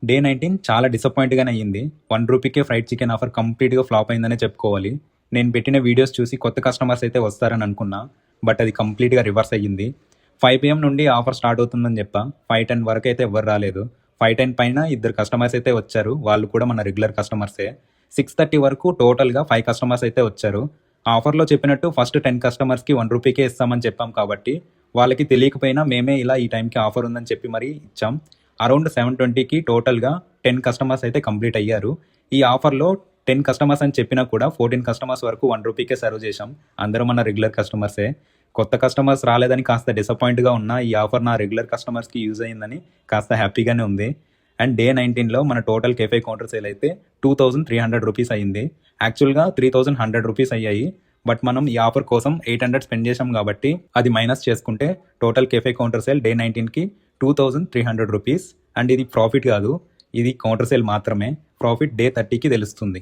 Day 19 చాలా డిసప్పాయింట్‌గానే అయ్యింది. రూ. 1కే ఫ్రైడ్ చికెన్ ఆఫర్ కంప్లీట్‌గా ఫ్లాప్ అయిందనే చెప్పుకోవాలి. నేను పెట్టిన వీడియోస్ చూసి కొత్త కస్టమర్స్ అయితే వస్తారని అనుకున్నా. బట్ అది కంప్లీట్‌గా రివర్స్ అయ్యింది. 5 PM నుండి ఆఫర్ స్టార్ట్ అవుతుందని చెప్పా. 5:10 వరకు అయితే ఎవ్వరు రాలేదు. 5:10 పైన 2 కస్టమర్స్ అయితే వచ్చారు. వాళ్ళు కూడా మన రెగ్యులర్ కస్టమర్సే. 6:30 వరకు టోటల్‌గా 5 కస్టమర్స్ అయితే వచ్చారు. ఆఫర్‌లో చెప్పినట్టు ఫస్ట్ 10 కస్టమర్స్‌కి రూ. 1కే ఇస్తామని చెప్పాం కాబట్టి వాళ్ళకి తెలియకపోయినా మేమే ఇలా ఈ టైంకి ఆఫర్ ఉందని చెప్పి మరీ ఇచ్చాం. అరౌండ్ 7:20కి టోటల్‌గా 10 కస్టమర్స్ అయితే కంప్లీట్ అయ్యారు. ఈ ఆఫర్‌లో 10 కస్టమర్స్ అని చెప్పినా కూడా 14 కస్టమర్స్ వరకు రూ. 1కే సర్వ్ చేశాం. అందరూ మన రెగ్యులర్ కస్టమర్సే. కొత్త కస్టమర్స్ రాలేదని కాస్త డిసప్పాయింట్‌గా ఉన్నా ఈ ఆఫర్ నా రెగ్యులర్ కస్టమర్స్‌కి యూజ్ అయిందని కాస్త హ్యాపీగానే ఉంది. అండ్ డే 19లో మన టోటల్ కెఫే కౌంటర్ సేల్ అయితే రూ. 2,300 అయింది. యాక్చువల్‌గా రూ. 3,100 అయ్యాయి. బట్ మనం ఈ ఆఫర్ కోసం 800 స్పెండ్ చేసాం కాబట్టి అది మైనస్ చేసుకుంటే total cafe counter sale day 19కి రూ. 2,300. అండ్ ఇది ప్రాఫిట్ కాదు, ఇది కౌంటర్ సేల్ మాత్రమే. ప్రాఫిట్ డే 30కి తెలుస్తుంది.